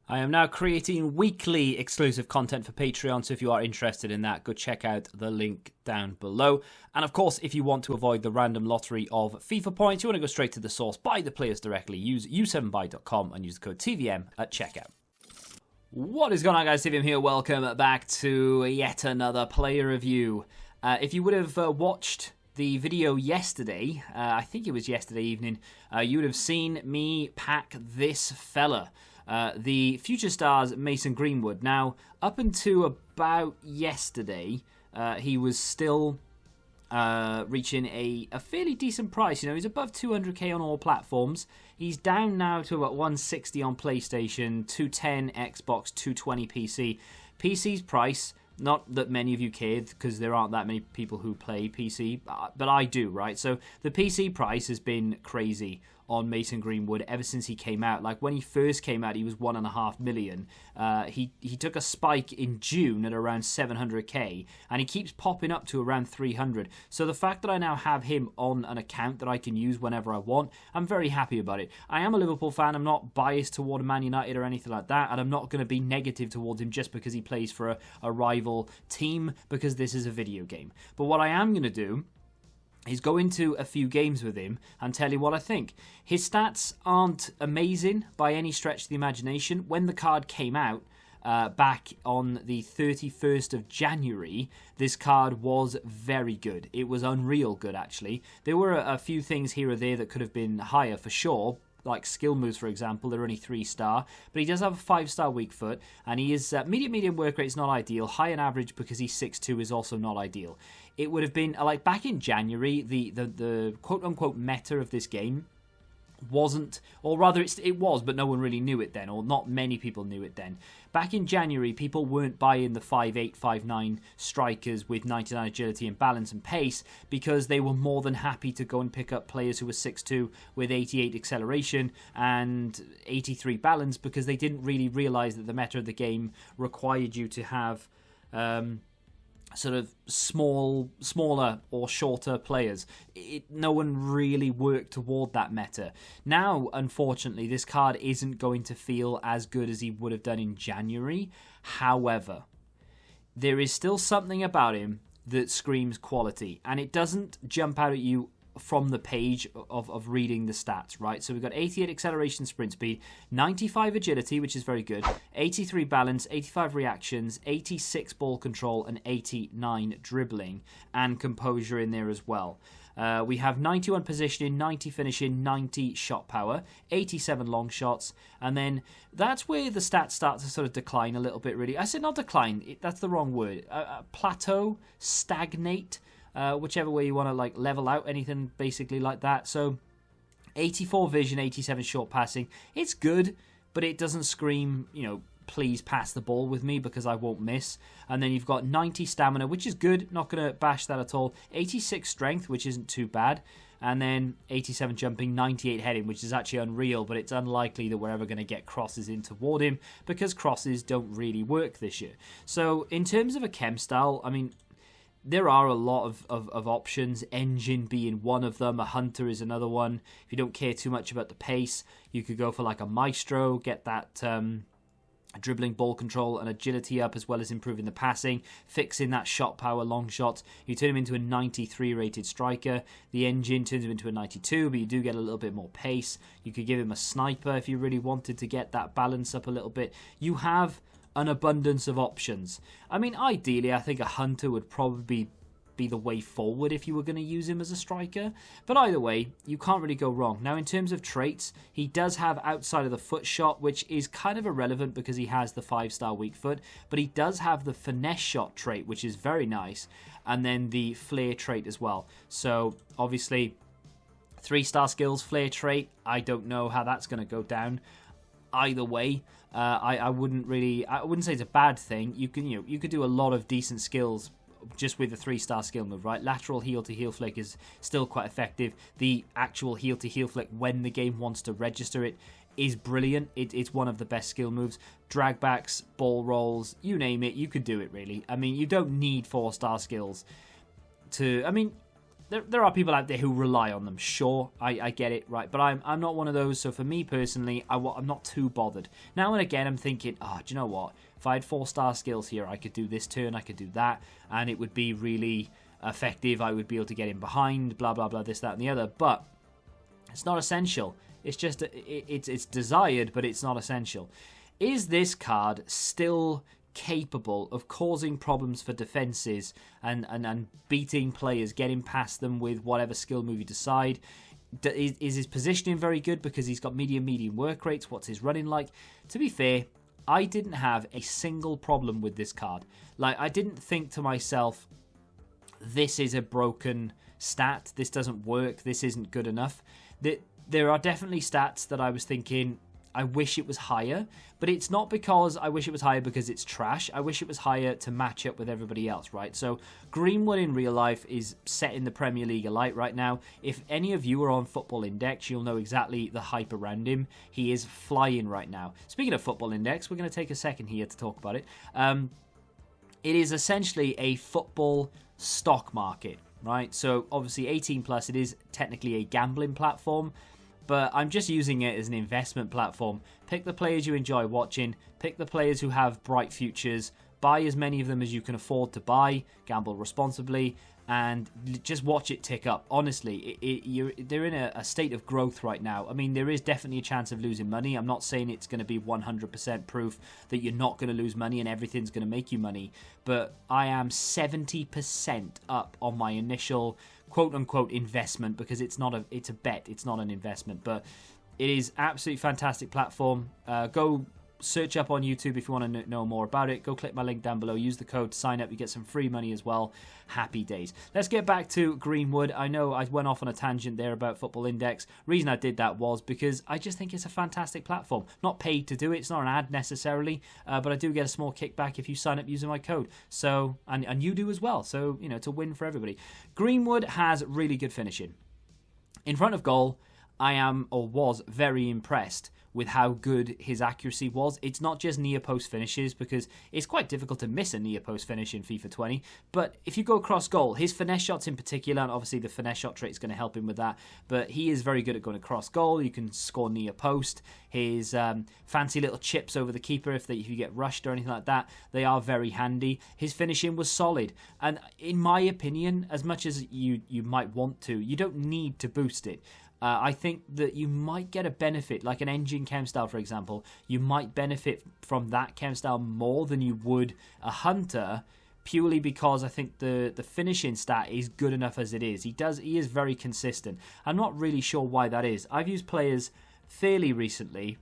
I am now creating weekly exclusive content for Patreon, so if you are interested in that, go check out the link down below. And of course, if you want to avoid the random lottery of FIFA points, you want to go straight to the source, buy the players directly, use u7buy.com and use the code TVM at checkout. What is going on, guys? TVM here. Welcome back to yet another player review. If you would have watched the video yesterday, I think it was yesterday evening, you would have seen me pack this fella. The Future Stars Mason Greenwood. Now, up until about yesterday, he was still reaching a fairly decent price. You know, he's above 200k on all platforms. He's down now to about 160 on PlayStation, 210 Xbox, 220 PC. PC's price, not that many of you cared, because there aren't that many people who play PC, but I do, right? So the PC price has been crazy on Mason Greenwood ever since he came out. Like, when he first came out, he was 1.5 million. He took a spike in June at around 700k, and he keeps popping up to around 300. So the fact that I now have him on an account that I can use whenever I want, I'm very happy about it. I am a Liverpool fan. I'm not biased toward Man United or anything like that, and I'm not going to be negative towards him just because he plays for a rival team, because this is a video game. But what I am going to do is go into a few games with him and tell you what I think. His stats aren't amazing by any stretch of the imagination. When the card came out back on the 31st of January, this card was very good. It was unreal good, actually. There were a few things here or there that could have been higher for sure, like skill moves, for example. They're only 3-star, but he does have a 5-star weak foot, and he is medium work rate is not ideal. High and average, because he's 6'2", is also not ideal. It would have been like back in January, the quote unquote meta of this game wasn't, or rather it was, but no one really knew it then, or not many people knew it then. Back in January, people weren't buying the 5'8", 5'9" strikers with 99 agility and balance and pace, because they were more than happy to go and pick up players who were 6'2" with 88 acceleration and 83 balance, because they didn't really realize that the meta of the game required you to have sort of smaller or shorter players. No one really worked toward that meta. Now, unfortunately, this card isn't going to feel as good as he would have done in January. However, there is still something about him that screams quality, and it doesn't jump out at you from the page of reading the stats, right? So we've got 88 acceleration sprint speed, 95 agility, which is very good, 83 balance, 85 reactions, 86 ball control, and 89 dribbling, and composure in there as well. We have 91 positioning, 90 finishing, 90 shot power, 87 long shots, and then that's where the stats start to sort of decline a little bit, really. I said not decline, that's the wrong word. Plateau, stagnate, whichever way you want to like level out, anything basically like that. So 84 vision, 87 short passing. It's good, but it doesn't scream, you know, please pass the ball with me because I won't miss. And then you've got 90 stamina, which is good, not going to bash that at all. 86 strength, which isn't too bad. And then 87 jumping, 98 heading, which is actually unreal, but it's unlikely that we're ever going to get crosses in toward him, because crosses don't really work this year. So in terms of a chem style, I mean, there are a lot of options, engine being one of them, a hunter is another one. If you don't care too much about the pace, you could go for like a maestro, get that dribbling, ball control and agility up, as well as improving the passing, fixing that shot power, long shots. You turn him into a 93 rated striker. The engine turns him into a 92, but you do get a little bit more pace. You could give him a sniper if you really wanted to get that balance up a little bit. You have an abundance of options. I mean, ideally, I think a hunter would probably be the way forward if you were going to use him as a striker. But either way, you can't really go wrong. Now, in terms of traits, he does have outside of the foot shot, which is kind of irrelevant because he has the 5-star weak foot, but he does have the finesse shot trait, which is very nice, and then the flair trait as well. So, obviously, 3-star skills, flair trait, I don't know how that's going to go down. Either way, I wouldn't say it's a bad thing. You could do a lot of decent skills just with the 3-star skill move, right? Lateral heel to heel flick is still quite effective. The actual heel to heel flick, when the game wants to register it, is brilliant. It's one of the best skill moves. Drag backs, ball rolls, you name it, you could do it really. I mean, you don't need 4-star skills to, I mean, there are people out there who rely on them. Sure, I get it, right? But I'm not one of those. So for me personally, I'm not too bothered. Now and again, I'm thinking, do you know what? If I had 4-star skills here, I could do this turn, I could do that, and it would be really effective. I would be able to get in behind, blah blah blah, this, that, and the other. But it's not essential. It's just it's desired, but it's not essential. Is this card still capable of causing problems for defenses and beating players, getting past them with whatever skill move you decide? Is his positioning very good because he's got medium work rates? What's his running like? To be fair, I didn't have a single problem with this card. Like, I didn't think to myself, this is a broken stat, this doesn't work, this isn't good enough. There are definitely stats that I was thinking, I wish it was higher, but it's not because I wish it was higher because it's trash. I wish it was higher to match up with everybody else, right? So Greenwood in real life is set in the Premier League Elite right now. If any of you are on Football Index, you'll know exactly the hype around him. He is flying right now. Speaking of Football Index, we're going to take a second here to talk about it. It is essentially a football stock market, right? So obviously 18 plus, it is technically a gambling platform, but I'm just using it as an investment platform. Pick the players you enjoy watching, pick the players who have bright futures, buy as many of them as you can afford to buy, gamble responsibly, and just watch it tick up. Honestly, they're in a state of growth right now. I mean, there is definitely a chance of losing money. I'm not saying it's going to be 100% proof that you're not going to lose money and everything's going to make you money, but I am 70% up on my initial quote-unquote investment, because it's a bet, it's not an investment, but it is absolutely fantastic platform. Go search up on YouTube if you want to know more about it. Go click my link down below, use the code to sign up, you get some free money as well. Happy days. Let's get back to Greenwood. I know I went off on a tangent there about Football Index. Reason I did that was because I just think it's a fantastic platform. Not paid to do it, it's not an ad necessarily, but I do get a small kickback if you sign up using my code. So and you do as well, so you know, it's a win for everybody. Greenwood has really good finishing. In front of goal, I am, or was, very impressed with how good his accuracy was. It's not just near post finishes, because it's quite difficult to miss a near post finish in FIFA 20, but if you go across goal, his finesse shots in particular, and obviously the finesse shot trait is going to help him with that, but he is very good at going across goal. You can score near post. His fancy little chips over the keeper, if you get rushed or anything like that, they are very handy. His finishing was solid, and in my opinion, as much as you might want to, you don't need to boost it. I think that you might get a benefit, like an engine chem style, for example. You might benefit from that chem style more than you would a hunter, purely because I think the finishing stat is good enough as it is. He is very consistent. I'm not really sure why that is. I've used players fairly recently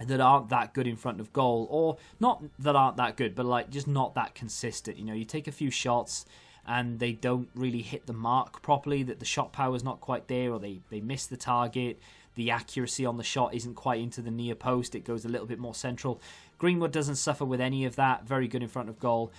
that aren't that good in front of goal, or not that aren't that good, but like just not that consistent. You know, you take a few shots and they don't really hit the mark properly, that the shot power is not quite there, or they miss the target, the accuracy on the shot isn't quite into the near post, it goes a little bit more central. Greenwood doesn't suffer with any of that, very good in front of goal.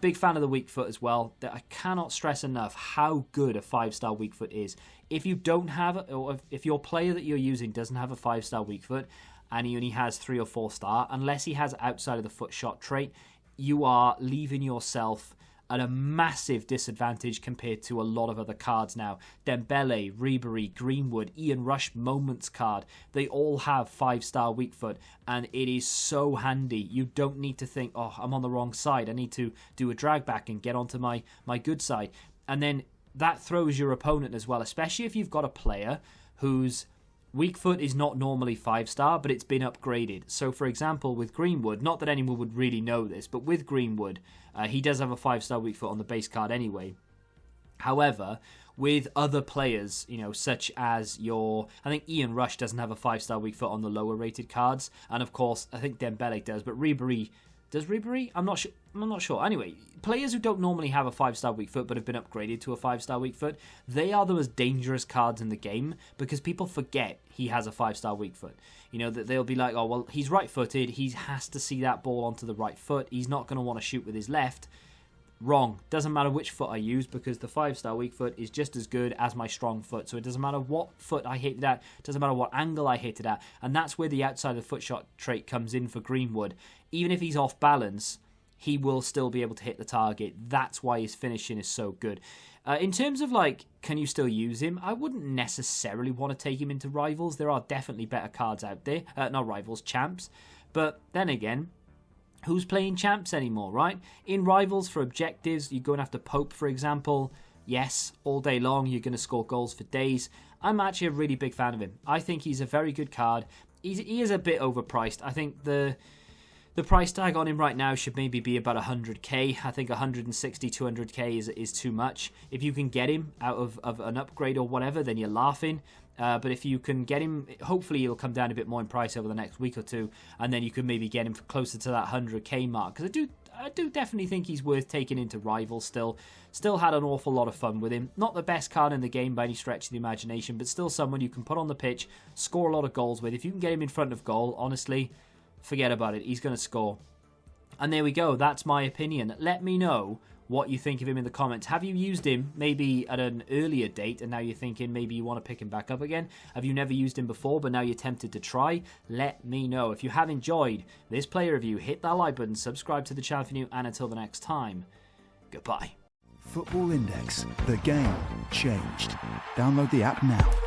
Big fan of the weak foot as well. That I cannot stress enough how good a 5-star weak foot is. If you don't have, or if your player that you're using doesn't have a 5-star weak foot, and he only has 3 or 4-star, unless he has outside of the foot shot trait, you are leaving yourself at a massive disadvantage compared to a lot of other cards now. Dembele, Ribery, Greenwood, Ian Rush Moments card, they all have 5-star weak foot, and it is so handy. You don't need to think, oh, I'm on the wrong side, I need to do a drag back and get onto my good side. And then that throws your opponent as well, especially if you've got a player whose weak foot is not normally 5-star, but it's been upgraded. So, for example, with Greenwood, not that anyone would really know this, but with Greenwood, he does have a 5-star weak foot on the base card anyway. However, with other players, you know, such as I think Ian Rush doesn't have a 5-star weak foot on the lower rated cards, and of course, I think Dembele does, but Ribery, does Ribery? I'm not sure. Anyway, players who don't normally have a 5-star weak foot but have been upgraded to a 5-star weak foot, they are the most dangerous cards in the game, because people forget he has a 5-star weak foot. You know, that they'll be like, oh, well, he's right-footed, he has to see that ball onto the right foot, he's not going to want to shoot with his left. Wrong. Doesn't matter which foot I use, because the 5-star weak foot is just as good as my strong foot. So it doesn't matter what foot I hit it at, it doesn't matter what angle I hit it at, and that's where the outside of the foot shot trait comes in for Greenwood. Even if he's off balance, he will still be able to hit the target. That's why his finishing is so good. In terms of, like, can you still use him? I wouldn't necessarily want to take him into Rivals. There are definitely better cards out there. Not Rivals, Champs. But then again, who's playing Champs anymore, right? In Rivals for objectives, you're going after Pope, for example. Yes, all day long, you're going to score goals for days. I'm actually a really big fan of him. I think he's a very good card. He is a bit overpriced. I think the price tag on him right now should maybe be about 100k. I think 160, 200k is too much. If you can get him out of an upgrade or whatever, then you're laughing. But if you can get him, hopefully he'll come down a bit more in price over the next week or two, and then you can maybe get him closer to that 100k mark. Because I do definitely think he's worth taking into Rivals still. Still had an awful lot of fun with him. Not the best card in the game by any stretch of the imagination, but still someone you can put on the pitch, score a lot of goals with. If you can get him in front of goal, honestly, forget about it. He's going to score. And there we go. That's my opinion. Let me know what you think of him in the comments. Have you used him maybe at an earlier date and now you're thinking maybe you want to pick him back up again? Have you never used him before but now you're tempted to try? Let me know. If you have enjoyed this player review, hit that like button, subscribe to the channel if you're new, and until the next time, goodbye. Football Index. The game changed. Download the app now.